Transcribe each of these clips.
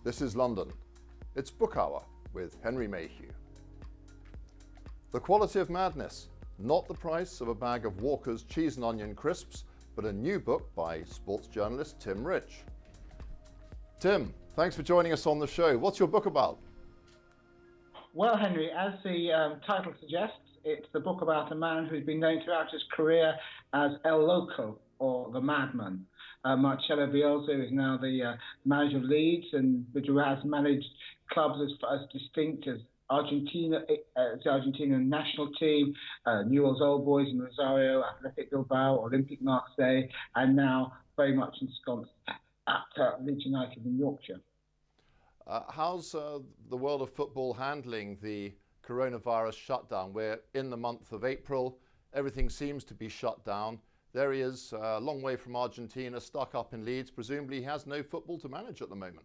This is London. It's Book Hour with Henry Mayhew. The Quality of Madness, not the price of a bag of Walker's cheese and onion crisps, but a new book by sports journalist Tim Rich. Tim, thanks for joining us on the show. What's your book about? Well, Henry, as the title suggests, it's the book about a man who's been known throughout his career as El Loco, or the Madman. Marcelo Bielsa is now the manager of Leeds, and who has managed clubs as distinct as Argentina, the Argentinian national team, Newell's Old Boys in Rosario, Athletic Bilbao, Olympique Marseille, and now very much ensconced at Leeds United in Yorkshire. How's the world of football handling the coronavirus shutdown? We're in the month of April. Everything seems to be shut down. There he is, a long way from Argentina, stuck up in Leeds. Presumably he has no football to manage at the moment.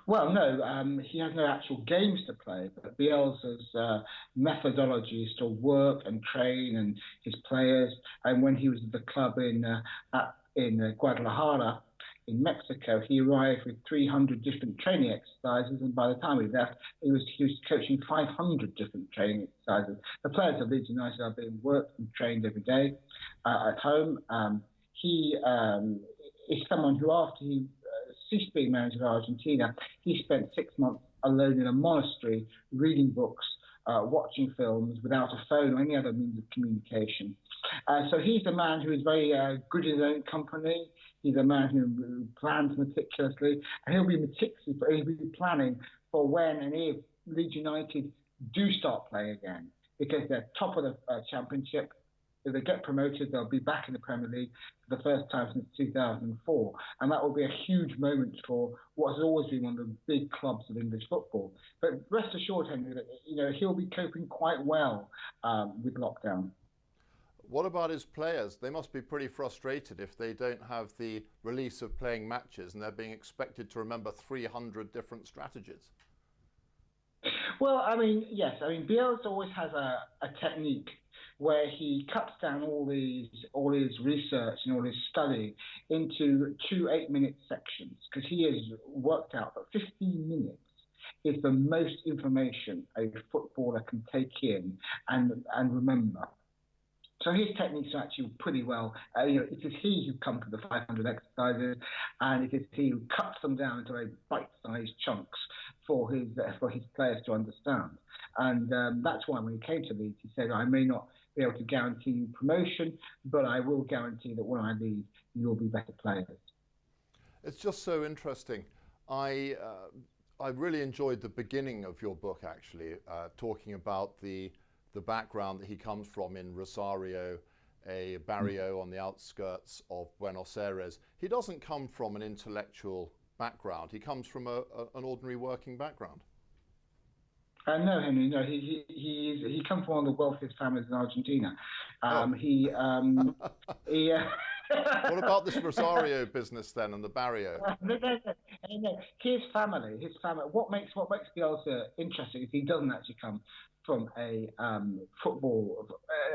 Well, no, he has no actual games to play, but Bielsa's methodology is to work and train and his players. And when he was at the club in Guadalajara, in Mexico, he arrived with 300 different training exercises, and by the time he left, he was coaching 500 different training exercises. The players of Leeds United are being worked and trained every day at home. He is someone who, after he ceased being manager of Argentina, he spent 6 months alone in a monastery, reading books, watching films, without a phone or any other means of communication. So he's a man who is very good in his own company. He's a man who plans meticulously, and he'll be planning for when and if Leeds United do start playing again, because they're top of the championship. If they get promoted, they'll be back in the Premier League for the first time since 2004, and that will be a huge moment for what has always been one of the big clubs of English football. But rest assured, Henry, that he'll be coping quite well with lockdown. What about his players? They must be pretty frustrated if they don't have the release of playing matches and they're being expected to remember 300 different strategies. Well, yes. Bielsa always has a technique where he cuts down all his research and all his study into 2 8-minute sections, because he has worked out that 15 minutes is the most information a footballer can take in and remember. So his techniques are actually pretty well. It is he who comes to the 500 exercises, and it is he who cuts them down into very bite-sized chunks for his players to understand. And that's why when he came to Leeds, he said, "I may not be able to guarantee you promotion, but I will guarantee that when I leave, you'll be better players." It's just so interesting. I really enjoyed the beginning of your book, actually, talking about the background that he comes from in Rosario, a barrio on the outskirts of Buenos Aires. He doesn't come from an intellectual background. He comes from an ordinary working background. No, Henry. No, he comes from one of the wealthiest families in Argentina. What about this Rosario business then and the barrio? No. His family. What makes Bielsa interesting is he doesn't actually come from a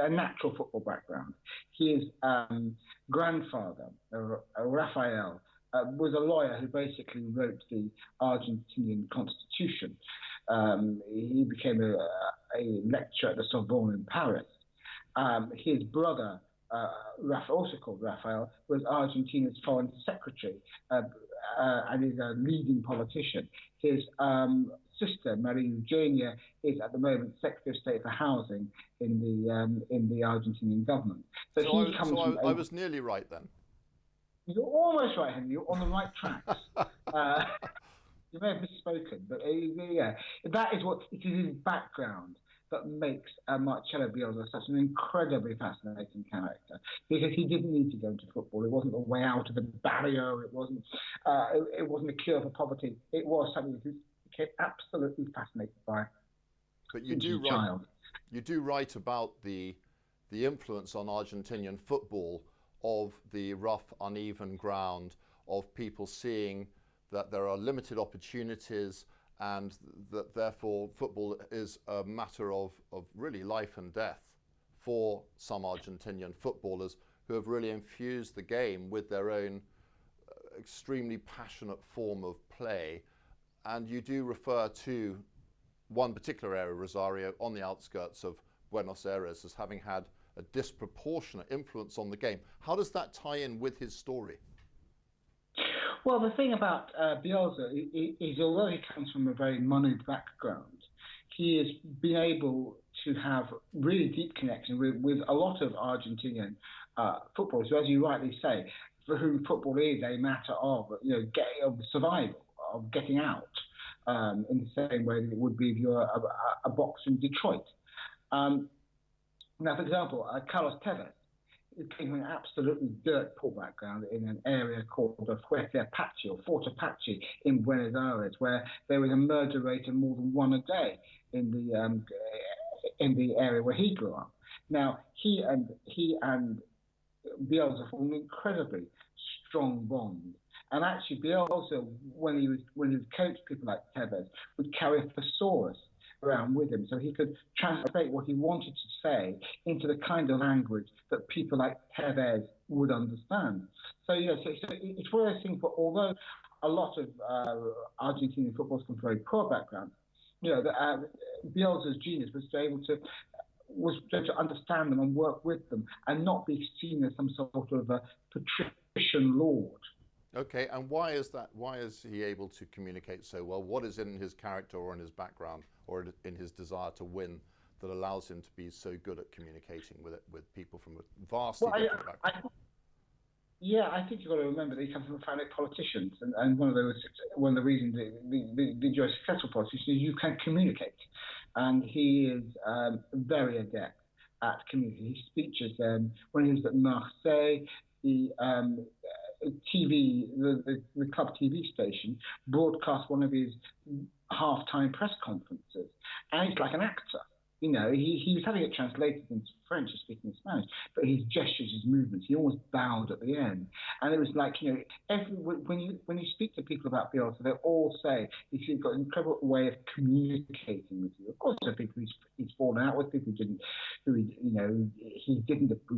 natural football background. His grandfather, Rafael, was a lawyer who basically wrote the Argentinian constitution. He became a lecturer at the Sorbonne in Paris. His brother, also called Rafael, was Argentina's foreign secretary and is a leading politician. His sister, Maria Eugenia, is at the moment Secretary of State for Housing in the Argentinian government. I was nearly right then. You're almost right, Henry. You're on the right tracks. You may have misspoken, but that is it is his background that makes Marcelo Bielsa such an incredibly fascinating character, because he didn't need to go into football. It wasn't a way out of the barrier. It wasn't a cure for poverty. It was something he became absolutely fascinated by. But you do write about the influence on Argentinian football of the rough, uneven ground, of people seeing that there are limited opportunities, and that therefore football is a matter of really life and death for some Argentinian footballers who have really infused the game with their own extremely passionate form of play, and you do refer to one particular area, Rosario, on the outskirts of Buenos Aires, as having had a disproportionate influence on the game. How does that tie in with his story? Well, the thing about Bielsa is, although he comes from a very moneyed background, he has been able to have really deep connection with a lot of Argentinian footballers, who, as you rightly say, for whom football is a matter of, of survival, of getting out, in the same way that it would be if you're a boxer in Detroit. Now, for example, Carlos Tevez, he came from an absolutely dirt poor background in an area called Fuerte Apache or Fort Apache in Buenos Aires, where there was a murder rate of more than one a day in the area where he grew up. Now, he and Bielsa formed an incredibly strong bond. And actually, Bielsa, when he would coach people like Tevez, would carry a thesaurus around with him, so he could translate what he wanted to say into the kind of language that people like Tevez would understand. So it's one of those things. But although a lot of Argentinian footballers come from very poor backgrounds, Bielsa's genius was to understand them and work with them, and not be seen as some sort of a patrician lord. Okay, and why is that? Why is he able to communicate so well? What is in his character or in his background or in his desire to win that allows him to be so good at communicating with people from a vastly different background? I think you've got to remember that he comes from family politicians, and one of the reasons that you're a successful politician is you can communicate, and he is very adept at communicating. His speeches, when he was at Marseille, the club TV station broadcast one of his halftime press conferences, and it's like an actor. He was having it translated into French, speaking Spanish, but his gestures, his movements, he almost bowed at the end. And it was like, when you speak to people about Bielsa, they all say he's got an incredible way of communicating with you. Of course, there are people he's fallen out with, people he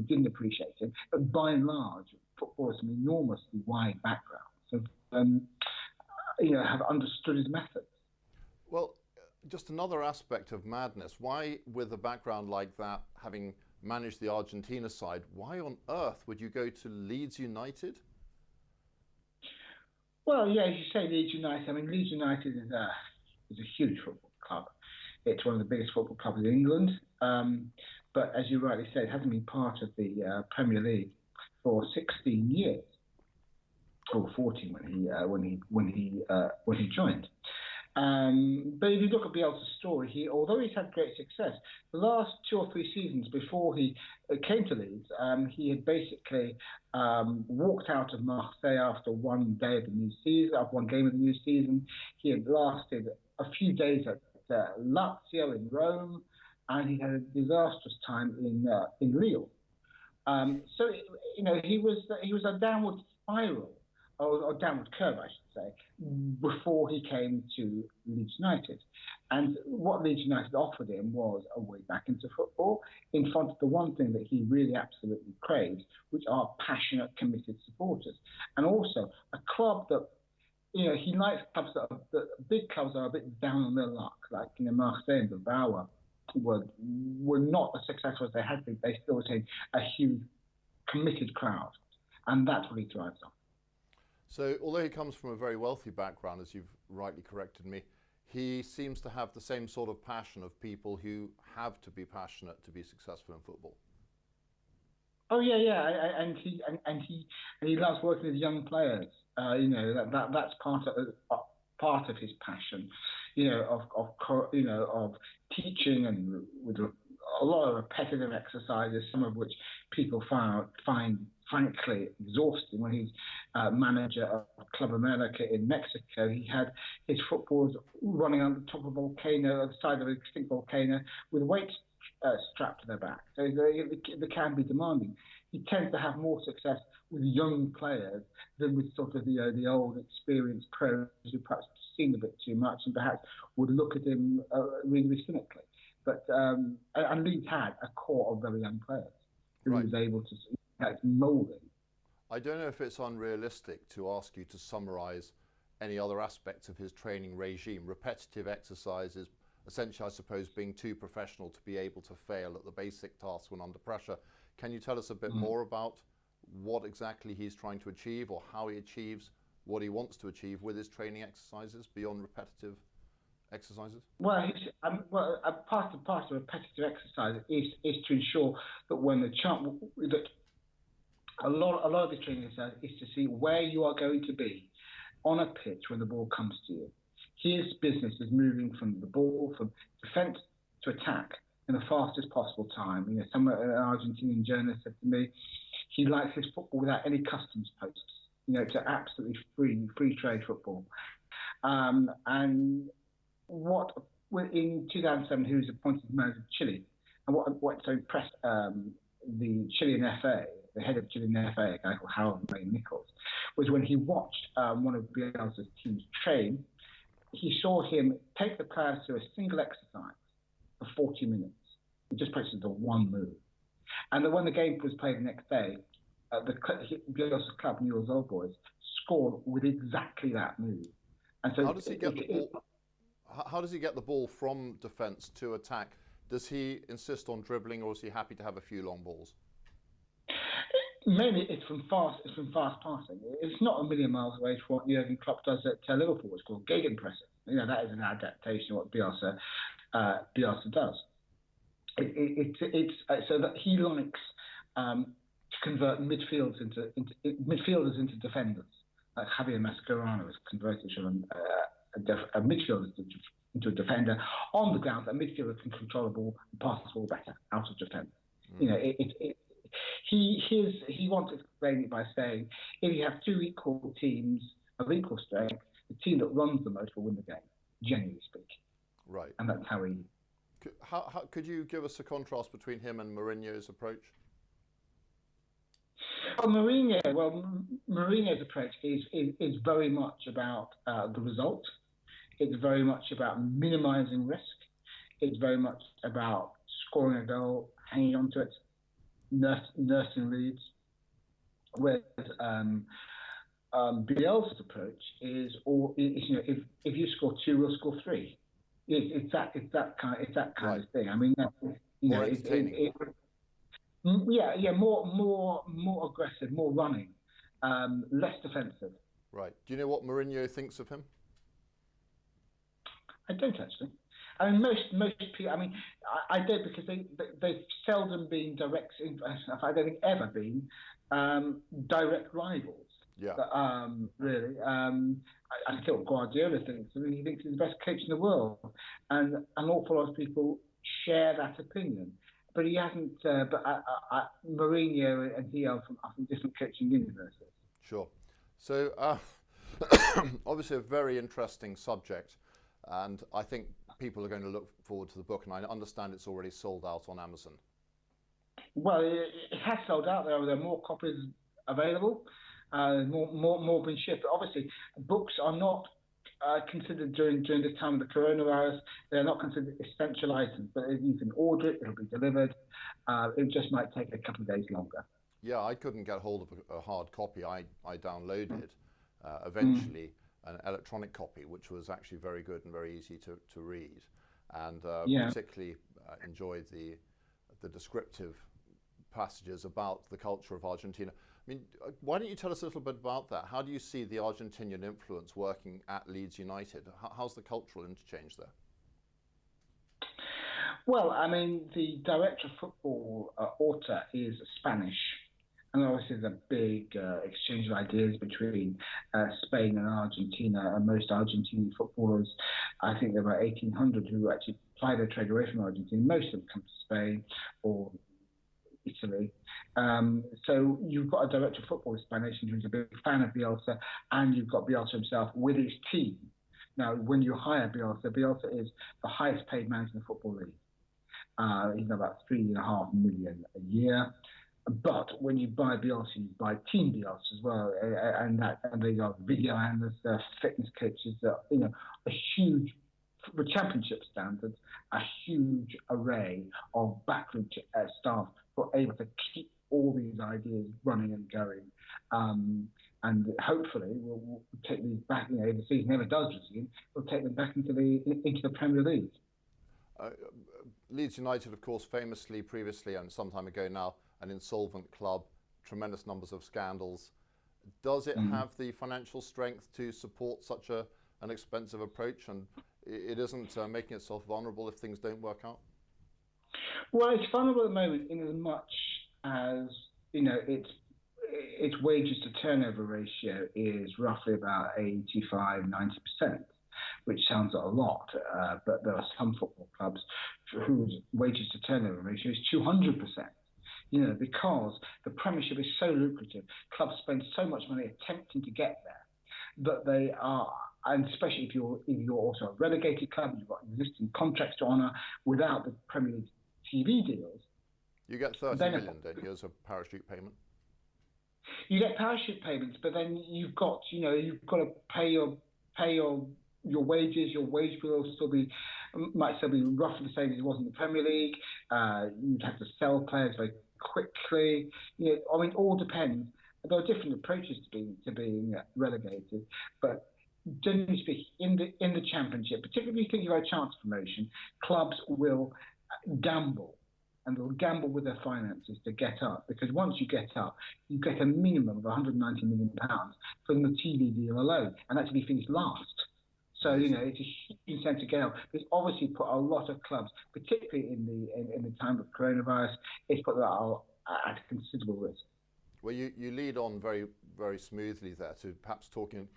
didn't appreciate him, but by and large, football has an enormously wide background, so have understood his methods. Well, just another aspect of madness. Why, with a background like that, having managed the Argentina side, why on earth would you go to Leeds United? Well, yeah, as you say, Leeds United. I mean, Leeds United is a huge football club. It's one of the biggest football clubs in England. But as you rightly said, it hasn't been part of the Premier League for 16 years, or 14 when he joined. But if you look at Bielsa's story, although he's had great success, the last 2 or 3 seasons before he came to Leeds, he had basically walked out of Marseille after one day of the new season, after one game of the new season. He had lasted a few days at Lazio in Rome, and he had a disastrous time in Lille. So he was a downward spiral, or downward curve, I should say, before he came to Leeds United. And what Leeds United offered him was a way back into football, in front of the one thing that he really absolutely craves, which are passionate, committed supporters. And also a club that, he likes clubs that big clubs are a bit down on their luck, like Marseille and Bilbao were not as successful as they had been. They still retained a huge committed crowd, and that's what he thrives on. So, although he comes from a very wealthy background, as you've rightly corrected me, he seems to have the same sort of passion of people who have to be passionate to be successful in football. Oh yeah, and he loves working with young players. That's part of his passion. Of teaching, and with a lot of repetitive exercises, some of which people find frankly exhausting. When he's manager of Club America in Mexico, he had his footballers running on the top of a volcano, the side of an extinct volcano, with weights strapped to their back. So they can be demanding. He tends to have more success with young players than with sort of the old experienced pros who perhaps seen a bit too much and perhaps would look at him really cynically. But and Leeds had a core of very young players who was able to mould him. I don't know if it's unrealistic to ask you to summarise any other aspects of his training regime. Repetitive exercises, essentially, I suppose, being too professional to be able to fail at the basic tasks when under pressure. Can you tell us a bit more about what exactly he's trying to achieve, or how he achieves what he wants to achieve with his training exercises beyond repetitive exercises? Well, part of repetitive exercise is to ensure that when that a lot of the training exercise is to see where you are going to be on a pitch when the ball comes to you. His business is moving from the ball, from defence to attack in the fastest possible time. You know, an Argentinian journalist said to me, he likes his football without any customs posts. You know, to absolutely free trade football. And what in 2007, he was appointed manager of Chile, and what so impressed the Chilean FA, the head of Chilean FA, a guy called Harold May Nichols, was when he watched one of Bielsa's teams train. He saw him take the players through a single exercise for 40 minutes. He just practiced the one move. And then when the game was played the next day, Bielsa's club, Newell's Old Boys, scored with exactly that move. And so how does he get the ball? How does he get the ball from defence to attack? Does he insist on dribbling, or is he happy to have a few long balls? Mainly, it's from fast passing. It's not a million miles away from what Jurgen Klopp does at Liverpool. It's called gegenpressing. You know, that is an adaptation of what Bielsa does. It's so that he likes to convert midfielders into defenders. Like Javier Mascherano has converted from a midfielder into a defender on the ground. A midfielder can control the ball and pass the ball better out of defence. You know, he wants to explain it by saying, if you have two equal teams of equal strength, the team that runs the most will win the game, generally speaking. Right. And that's how he. How could you give us a contrast between him and Mourinho's approach? Mourinho's approach is very much about the result. It's very much about minimising risk. It's very much about scoring a goal, hanging on to it, nursing leads. Whereas Bielsa's approach is, you know, if you score two, we'll score three. It's that kind right. of thing. I mean, you know, entertaining. More aggressive, more running, less defensive. Right. Do you know what Mourinho thinks of him? I don't actually. I mean, most people. I mean, I don't, because they've seldom been direct. I don't think ever been direct rivals. Yeah. Really. I think what Guardiola thinks. I mean, he thinks he's the best coach in the world, and an awful lot of people share that opinion. But he hasn't. Mourinho and he are from different coaching universes. Sure. So obviously a very interesting subject, and I think people are going to look forward to the book. And I understand it's already sold out on Amazon. Well, it has sold out. There are more copies available. More been shipped. But obviously, books are not considered during the time of the coronavirus. They're not considered essential items, but you can order it, it'll be delivered. It just might take a couple of days longer. Yeah, I couldn't get hold of a hard copy. I downloaded eventually an electronic copy, which was actually very good and very easy to read, and particularly enjoyed the descriptive passages about the culture of Argentina. I mean, why don't you tell us a little bit about that? How do you see the Argentinian influence working at Leeds United? How's the cultural interchange there? Well, I mean, the director of football, Horta, is Spanish. And obviously there's a big exchange of ideas between Spain and Argentina. And most Argentinian footballers, I think there were 1,800 who actually ply their trade away from Argentina. Most of them come to Spain or Italy. So you've got a director of football in Spanish who's a big fan of Bielsa, and you've got Bielsa himself with his team. Now, when you hire Bielsa is the highest paid manager in the Football League. He's about $3.5 million a year. But when you buy Bielsa, you buy Team Bielsa as well, and they got video analysts, fitness coaches, a huge, for championship standards, a huge array of backroom staff who are able to keep all these ideas running and going. and hopefully we'll take these back. If the season ever does resume, we'll take them back into the Premier League. Leeds United, of course, famously previously and some time ago now, an insolvent club, tremendous numbers of scandals. Does it have the financial strength to support such an expensive approach, and it isn't making itself vulnerable if things don't work out? Well, it's vulnerable at the moment in as much as its wages to turnover ratio is roughly about 85, 90%, which sounds a lot, but there are some football clubs whose wages to turnover ratio is 200%. Because the Premiership is so lucrative, clubs spend so much money attempting to get there that they are, and especially if you're also a relegated club, you've got existing contracts to honour without the Premier League TV deals. You get 30 million, don't you, as a parachute payment? You get parachute payments, but then you've got to pay your wages. Your wage bill might still be roughly the same as it was in the Premier League. You'd have to sell players very quickly. It all depends. There are different approaches to being relegated, but generally speaking, in the Championship, particularly if you think you have a chance of promotion, clubs will gamble. And they'll gamble with their finances to get up, because once you get up, you get a minimum of £190 million from the TV deal alone, and that's if you finish last. So it's a huge incentive to get up. It's obviously put a lot of clubs, particularly in the time of coronavirus, it's put that at considerable risk. Well, you lead on very, very smoothly there to perhaps talking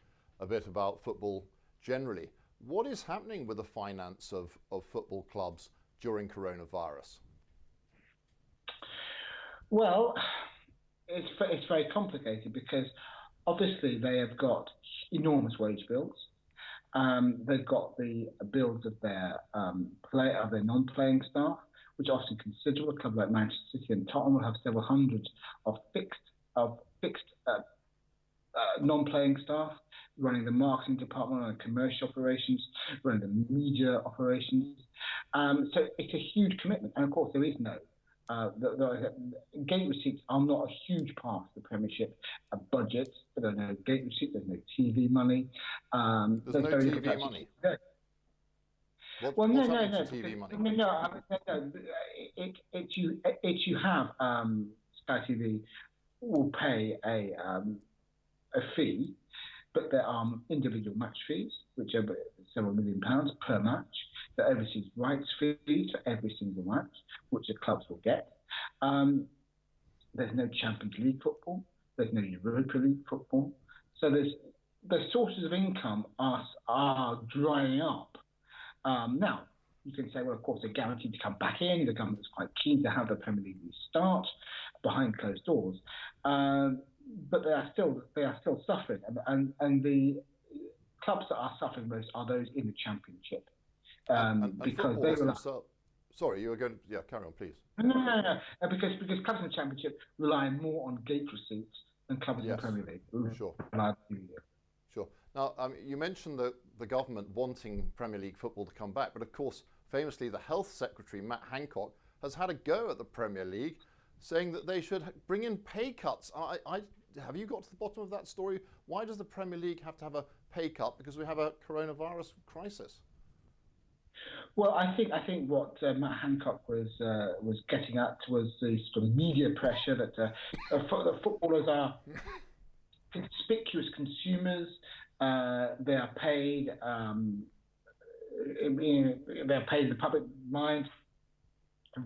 a bit about football generally. What is happening with the finance of football clubs during coronavirus? Well, it's very complicated because obviously they have got enormous wage bills. They've got the bills of their non-playing staff, which are often considerable. A club like Manchester City and Tottenham will have several hundred of fixed non-playing staff running the marketing department, running commercial operations, running the media operations. So it's a huge commitment, and of course there is no. Gate receipts are not a huge part of the Premiership budget. There are no gate receipts, there's no TV money. There's no TV money? What's happening to TV money? You have Sky TV will pay a fee, but there are individual match fees, which are several £1 million per match. The overseas rights fees for every single match, which the clubs will get. There's no Champions League football. There's no Europa League football. So the sources of income are drying up. Now, you can say, well, of course, they're guaranteed to come back in. The government's quite keen to have the Premier League restart behind closed doors. But they are still suffering. And the clubs that are suffering most are those in the Championship. Because they will. Sorry, you were going. Yeah, carry on, please. No. Because clubs in the Championship rely more on gate receipts than clubs in the Premier League. Sure. Sure. Now, you mentioned the government wanting Premier League football to come back, but of course, famously, the Health Secretary Matt Hancock has had a go at the Premier League, saying that they should bring in pay cuts. Have you got to the bottom of that story? Why does the Premier League have to have a pay cut? Because we have a coronavirus crisis. Well, I think what Matt Hancock was getting at was the sort of media pressure that the footballers are conspicuous consumers. They are paid. They're paid in the public mind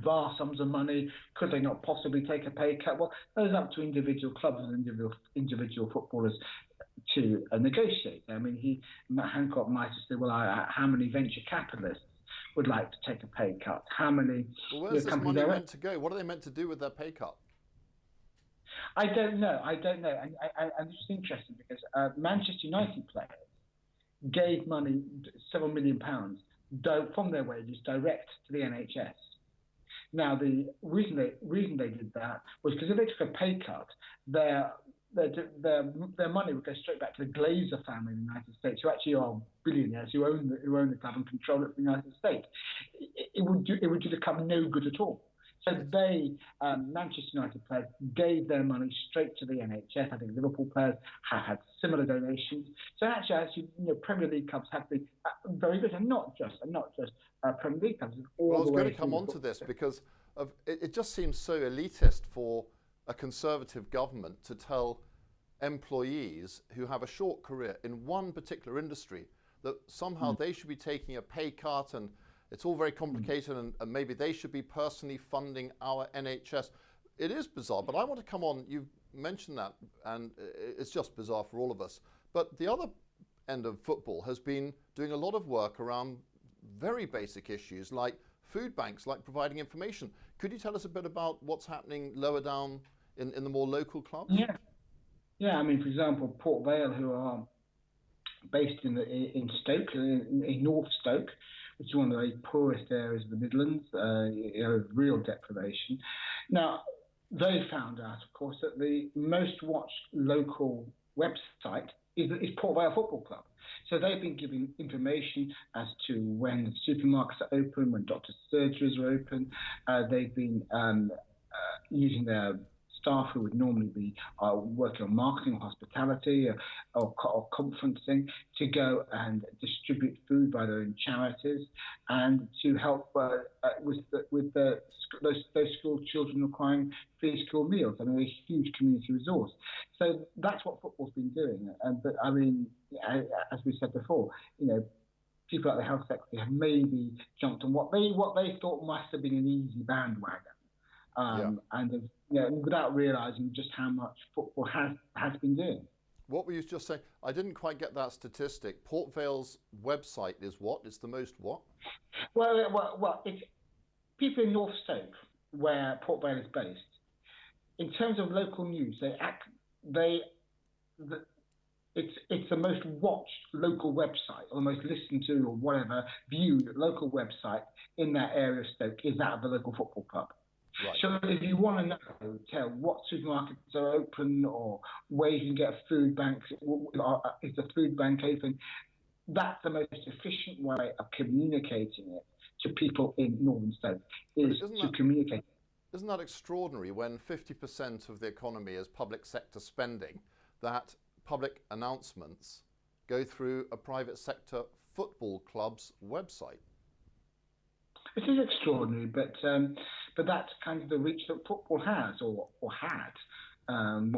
vast sums of money. Could they not possibly take a pay cut? Well, that is up to individual clubs and individual footballers to negotiate. I mean, Matt Hancock might have said, well, how many venture capitalists would like to take a pay cut? How many? Well, where's this money meant to go? What are they meant to do with their pay cut? I don't know. And it's interesting because Manchester United players gave money, several £1 million, from their wages direct to the NHS. Now, the reason they did that was because if they took a pay cut, their money would go straight back to the Glazer family in the United States, who actually are billionaires who own the club and control it for the United States. It would do the club no good at all. So Manchester United players gave their money straight to the NHS. I think Liverpool players have had similar donations. So actually, Premier League clubs have been very good, and not just Premier League clubs, Well, I all was the going way to come through. on to this because it just seems so elitist for a Conservative government to tell employees who have a short career in one particular industry that somehow they should be taking a pay cut, and it's all very complicated, and maybe they should be personally funding our NHS. It is bizarre, but I want to come on. You've mentioned that, and it's just bizarre for all of us. But the other end of football has been doing a lot of work around very basic issues like food banks, like providing information. Could you tell us a bit about what's happening lower down in the more local clubs? Yeah. I mean, for example, Port Vale, who are based in Stoke, in North Stoke, which is one of the poorest areas of the Midlands, real deprivation. Now, they found out, of course, that the most watched local website is Port Vale Football Club. So they've been giving information as to when supermarkets are open, when doctors' surgeries are open. They've been using their staff who would normally be working on marketing or hospitality or conferencing to go and distribute food by their own charities and to help with those school children requiring free school meals. I mean, a huge community resource. So that's what football's been doing. But I mean, as we said before, people at the health sector have maybe jumped on what they thought must have been an easy bandwagon. And without realising just how much football has been doing. What were you just saying? I didn't quite get that statistic. Port Vale's website is what? It's the most what? Well, it's people in North Stoke, where Port Vale is based. In terms of local news, it's the most watched local website, or the most listened to, or whatever, viewed local website in that area of Stoke is that of the local football club. Right. So if you want to tell what supermarkets are open or where you can get food banks, is the food bank open, that's the most efficient way of communicating it to people in Northern Stoke, is to communicate. Isn't that extraordinary when 50% of the economy is public sector spending, that public announcements go through a private sector football club's website? It is extraordinary, but that's kind of the reach that football has or had. In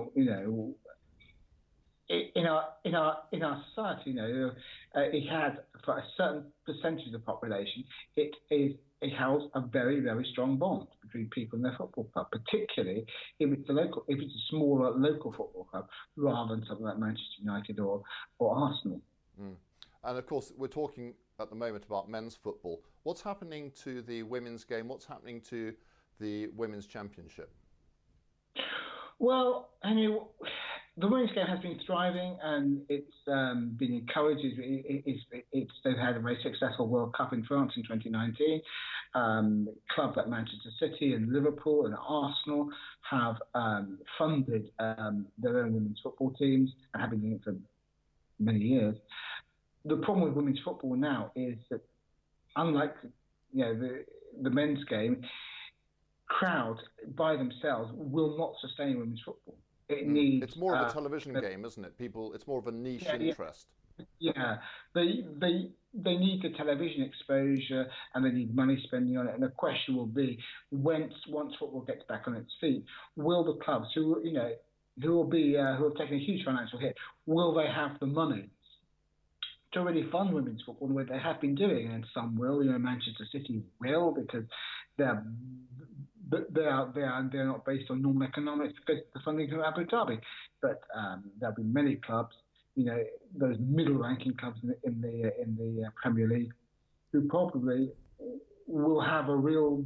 our society, it has, for a certain percentage of the population, it holds a very, very strong bond between people and their football club, particularly if it's a smaller local football club rather than something like Manchester United or Arsenal. Mm. And of course, we're talking at the moment about men's football. What's happening to the women's game? What's happening to the women's championship? Well, the women's game has been thriving, and it's been encouraged. They've had a very successful World Cup in France in 2019. Clubs like Manchester City and Liverpool and Arsenal have funded their own women's football teams and have been doing it for many years. The problem with women's football now is that, unlike the men's game, crowds by themselves will not sustain women's football. It's more of a television game, isn't it? It's more of a niche interest. Yeah, they need the television exposure and they need money spending on it. And the question will be, once football gets back on its feet, will the clubs who have taken a huge financial hit, will they have the money to really fund women's football the way they have been doing? And some will. Manchester City will, because they're not based on normal economics because the funding from Abu Dhabi. But there'll be many clubs, those middle-ranking clubs in the Premier League, who probably will have a real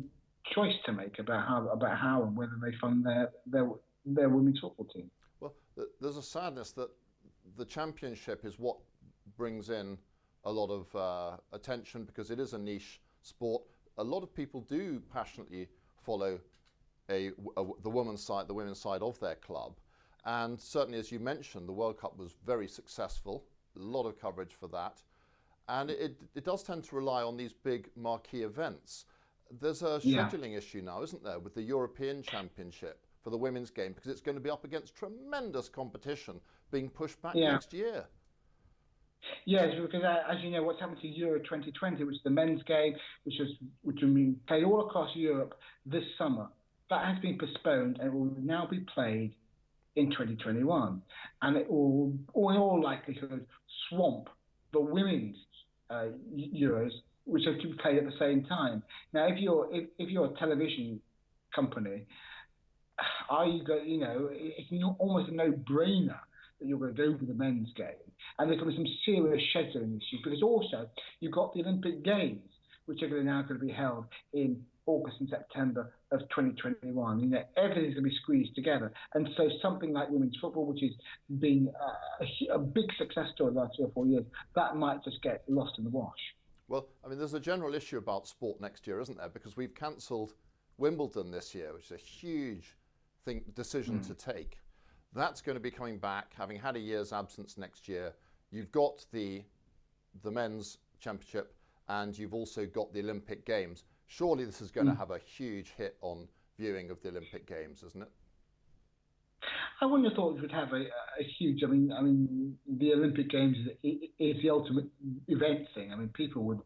choice to make about how and whether they fund their women's football team. Well, there's a sadness that the Championship is what brings in a lot of attention because it is a niche sport. A lot of people do passionately follow the women's side of their club, and certainly, as you mentioned, the World Cup was very successful. A lot of coverage for that, and it does tend to rely on these big marquee events. There's a Yeah. scheduling issue now, isn't there, with the European Championship for the women's game, because it's going to be up against tremendous competition being pushed back Yeah. next year. Yes, because as you know, what's happened to Euro 2020, which is the men's game, which will be played all across Europe this summer, that has been postponed and it will now be played in 2021, and it will, in all likelihood, swamp the women's Euros, which are to be played at the same time. Now, if you're a television company, are you go? You know, it's almost a no-brainer that you're going to go for the men's game, and there's going to be some serious scheduling issues because also you've got the Olympic Games, which are now going to be held in August and September of 2021. You know, everything's going to be squeezed together, and so something like women's football, which has been a big success story the last 3 or 4 years, that might just get lost in the wash. Well, I mean, there's a general issue about sport next year, isn't there? Because we've cancelled Wimbledon this year, which is a huge decision to take. That's going to be coming back, having had a year's absence next year. You've got the men's championship, and you've also got the Olympic Games. Surely this is going to have a huge hit on viewing of the Olympic Games, isn't it? I wouldn't have thought it would have a huge. I mean, the Olympic Games is the ultimate event thing. I mean, people will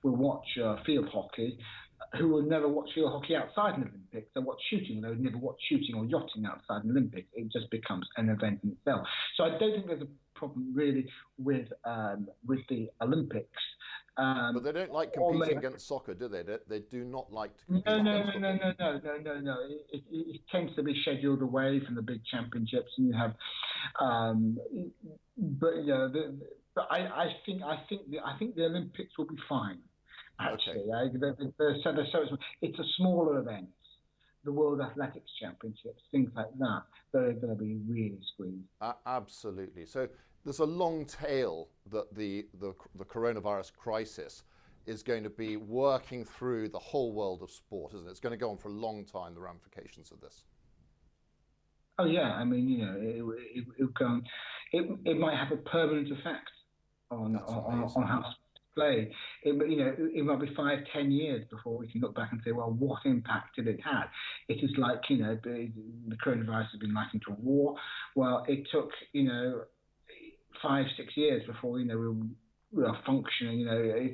watch field hockey, who will never watch field hockey outside an Olympics. They watch shooting, they would never watch shooting or yachting outside an Olympics. It just becomes an event in itself. So I don't think there's a problem really with the Olympics. But they don't like competing against soccer, do they? They do not like to compete against football. No. It tends to be scheduled away from the big championships, and you have. But you know, I think the Olympics will be fine. Actually, okay. It's a smaller event. The World Athletics Championships, things like that, they're going to be really squeezed. Absolutely. So there's a long tail that the coronavirus crisis is going to be working through the whole world of sport, isn't it? It's going to go on for a long time, the ramifications of this. Oh yeah, I mean, you know, it might have a permanent effect on how play. It might be 5-10 years before we can look back and say, well, what impact did it have? It is like, you know, the coronavirus has been likened to a war. Well, it took, you know, 5-6 years before, you know, we are functioning, you know,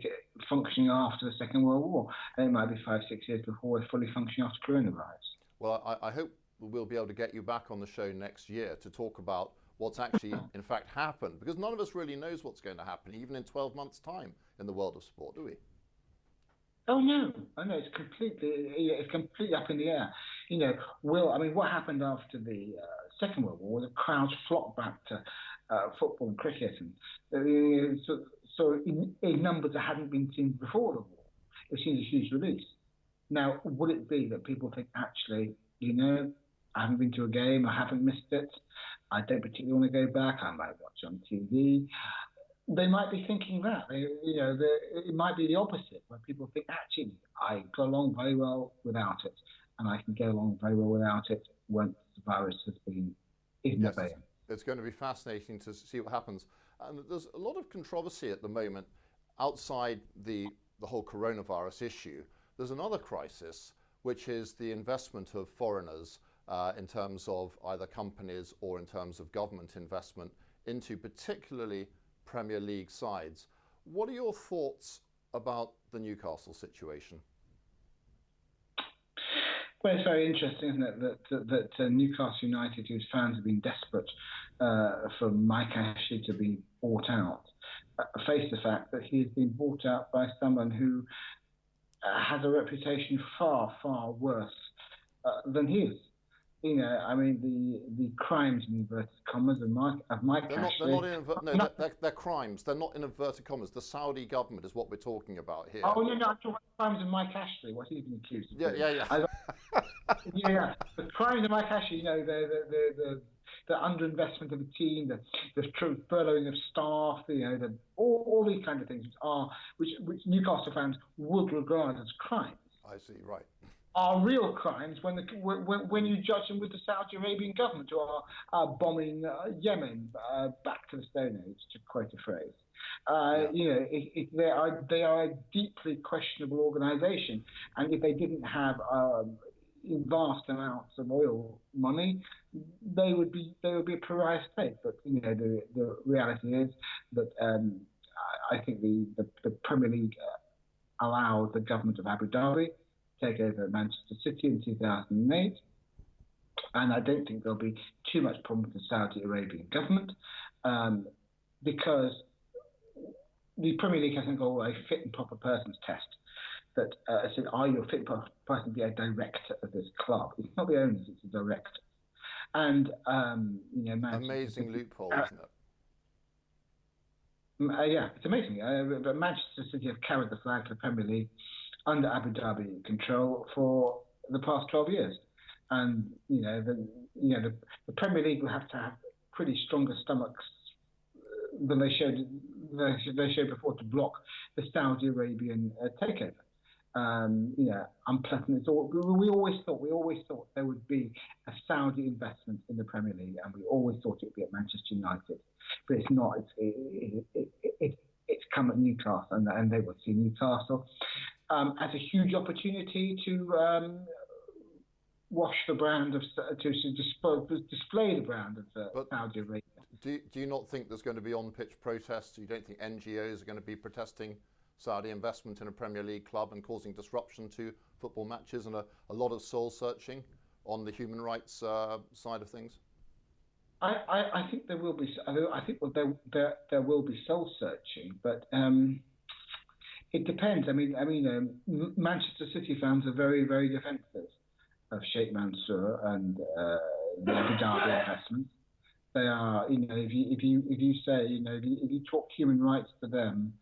functioning after the Second World War. And it might be 5-6 years before we're fully functioning after coronavirus. Well, I hope we'll be able to get you back on the show next year to talk about what's actually in fact happened, because none of us really knows what's going to happen even in 12 months' time in the world of sport, do we? Oh no, it's completely up in the air. You know, what happened after the Second World War? The crowds flocked back to football and cricket, and so in numbers that hadn't been seen before the war. It seems a huge release. Now, would it be that people think, actually, you know, I haven't been to a game, I haven't missed it, I don't particularly want to go back, I might watch on TV. They might be thinking that. It might be the opposite, where people think, actually, I go along very well without it, and I can get along very well without it once the virus has been in yes, it's going to be fascinating to see what happens. And there's a lot of controversy at the moment outside the whole coronavirus issue. There's another crisis, which is the investment of foreigners in terms of either companies or in terms of government investment into particularly Premier League sides. What are your thoughts about the Newcastle situation? Well, it's very interesting, isn't it, that Newcastle United, whose fans have been desperate for Mike Ashley to be bought out, face the fact that he has been bought out by someone who has a reputation far, far worse than his. You know, I mean, the crimes in inverted commas of Mike Ashley. They're crimes. They're not in inverted commas. The Saudi government is what we're talking about here. Oh, no, I'm talking about the crimes of Mike Ashley, what he's been accused of doing. Yeah. The crimes of Mike Ashley, you know, the underinvestment of the team, the furloughing of staff, you know, all these kind of things which Newcastle fans would regard as crimes. I see, right. are real crimes when you judge them with the Saudi Arabian government who are bombing Yemen back to the Stone Age, to quote a phrase. Yeah. They are a deeply questionable organisation, and if they didn't have vast amounts of oil money, they would be a pariah state. But the reality is that I think the Premier League allowed the government of Abu Dhabi to take over Manchester City in 2008. And I don't think there'll be too much problem with the Saudi Arabian government because the Premier League has a fit and proper persons test that said, are you a fit and proper person to be a director of this club? It's not the owners, it's the director. And, amazing loophole, isn't it? Yeah, it's amazing. But Manchester City have carried the flag for the Premier League under Abu Dhabi control for the past 12 years. And, the Premier League will have to have pretty stronger stomachs than they showed before to block the Saudi Arabian takeover. Unpleasant. We always thought there would be a Saudi investment in the Premier League, and we always thought it would be at Manchester United, but it's not. It's come at Newcastle, and they will see Newcastle as a huge opportunity to wash the brand of to display the brand of Saudi Arabia. Do you not think there's going to be on-pitch protests? You don't think NGOs are going to be protesting Saudi investment in a Premier League club and causing disruption to football matches and a lot of soul searching on the human rights side of things? I think there will be. I think there will be soul searching, but it depends. Manchester City fans are very, very defensive of Sheikh Mansour and the Abu Dhabi investment. They are, if you say, if you talk human rights to them,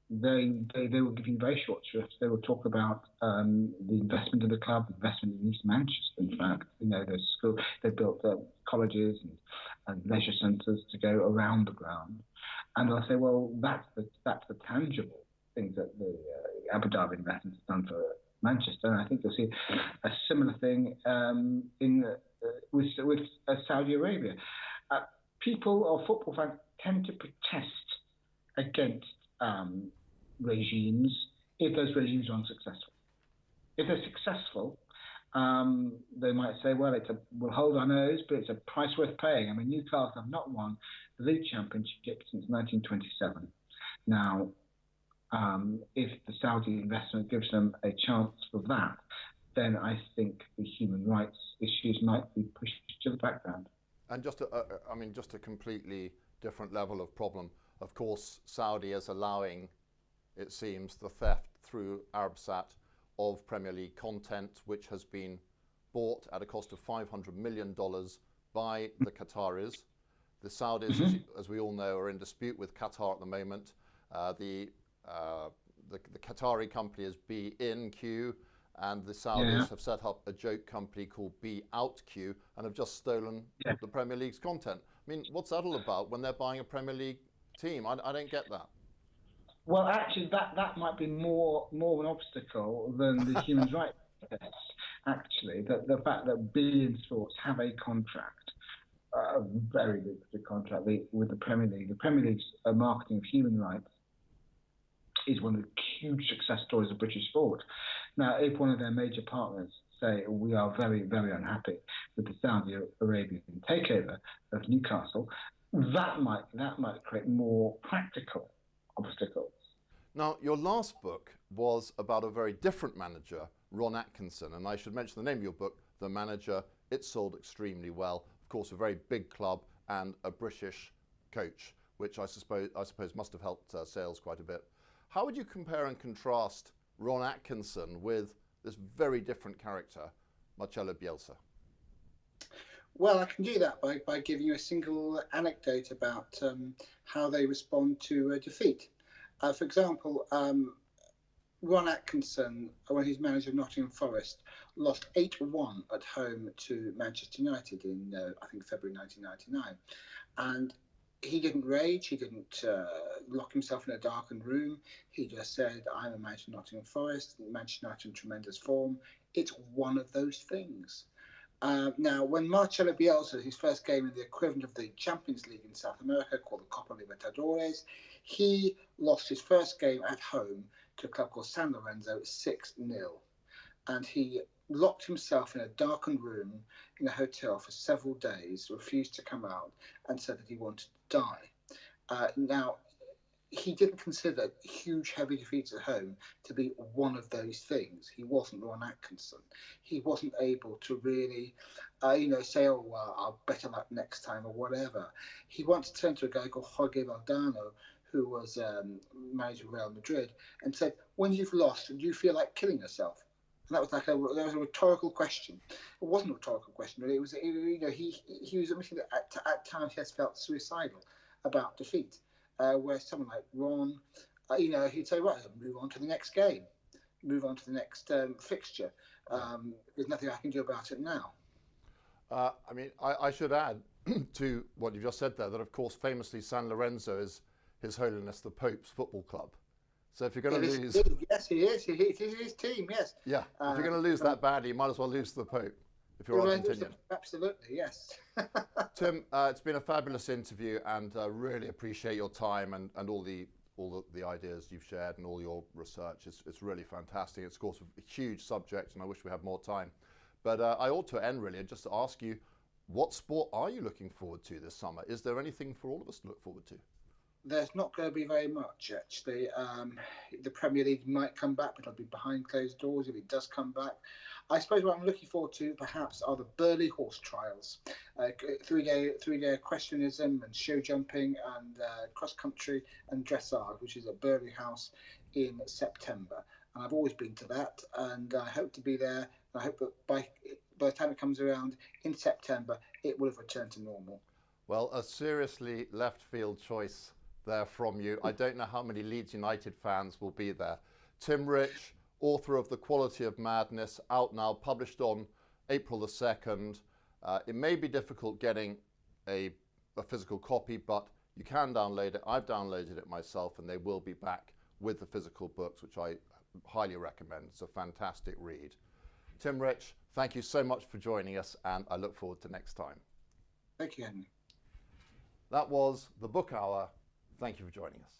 they will give you very short shrift. They will talk about the investment in the club, investment in East Manchester. In fact, there's school. They built colleges and leisure centres to go around the ground, and they'll say, well, that's the tangible things that the Abu Dhabi investment has done for Manchester. And I think you'll see a similar thing with Saudi Arabia. People or football fans tend to protest against regimes if those regimes are unsuccessful. If they're successful, they might say, well, we'll hold our nose, but it's a price worth paying. Newcastle have not won the league championship since 1927. Now, if the Saudi investment gives them a chance for that, then I think the human rights issues might be pushed to the background. And just a completely different level of problem. Of course, Saudi is allowing, it seems, the theft through Arabsat of Premier League content, which has been bought at a cost of $500 million by the Qataris. The Saudis, as we all know, are in dispute with Qatar at the moment. The Qatari company is B-in-Q, and the Saudis have set up a joke company called B-out-Q and have just stolen the Premier League's content. What's that all about when they're buying a Premier League team? I don't get that. Well, actually, that might be more an obstacle than the human rights tests. Actually, the fact that beIN Sports have a contract, a very lucrative contract with the Premier League. The Premier League's marketing of human rights is one of the huge success stories of British sport. Now, if one of their major partners say we are very, very unhappy with the Saudi Arabian takeover of Newcastle, that might create more practical obstacles. Now, your last book was about a very different manager, Ron Atkinson, and I should mention the name of your book, The Manager. It sold extremely well. Of course, a very big club and a British coach, which I suppose must have helped sales quite a bit. How would you compare and contrast Ron Atkinson with this very different character, Marcelo Bielsa? Well, I can do that by giving you a single anecdote about how they respond to defeat. For example, Ron Atkinson, when he's manager of Nottingham Forest, lost 8-1 at home to Manchester United in, I think, February 1999. And he didn't rage. He didn't lock himself in a darkened room. He just said, "I'm a manager of Nottingham Forest. Manchester United in tremendous form. It's one of those things." Now, when Marcelo Bielsa, his first game in the equivalent of the Champions League in South America, called the Copa Libertadores, he lost his first game at home to a club called San Lorenzo 6-0. And he locked himself in a darkened room in a hotel for several days, refused to come out, and said that he wanted to die. Now, he didn't consider huge, heavy defeats at home to be one of those things. He wasn't Ron Atkinson. He wasn't able to really, say, "Oh, well, I'll better luck next time," or whatever. He once turned to a guy called Jorge Valdano, who was manager of Real Madrid, and said, "When you've lost, do you feel like killing yourself?" And that was that was a rhetorical question. It wasn't a rhetorical question, really. It was, he was admitting that at times he has felt suicidal about defeat. Where someone like Ron, he'd say, "Right, move on to the next game, move on to the next fixture. There's nothing I can do about it now." I should add to what you've just said there that, of course, famously San Lorenzo is His Holiness the Pope's football club. So if you're going to lose, yes, he is. He is his team. Yes. Yeah. If you're going to lose that badly, you might as well lose to the Pope. If you're Argentinian. Absolutely, yes. Tim, it's been a fabulous interview, and really appreciate your time and all the ideas you've shared and all your research. It's really fantastic. It's, of course, a huge subject, and I wish we had more time. But I ought to end, really, and just to ask you, what sport are you looking forward to this summer? Is there anything for all of us to look forward to? There's not going to be very much, actually. The Premier League might come back, but it'll be behind closed doors if it does come back. I suppose what I'm looking forward to, perhaps, are the Burley horse trials. Three-day equestrianism and show jumping and cross-country and dressage, which is at Burley House in September. And I've always been to that, and I hope to be there. I hope that by the time it comes around in September, it will have returned to normal. Well, a seriously left field choice there from you. I don't know how many Leeds United fans will be there. Tim Rich, author of The Quality of Madness, out now, published on April the 2nd. It may be difficult getting a physical copy, but you can download it. I've downloaded it myself, and they will be back with the physical books, which I highly recommend. It's a fantastic read. Tim Rich, thank you so much for joining us, and I look forward to next time. Thank you, Henry. That was the Book Hour. Thank you for joining us.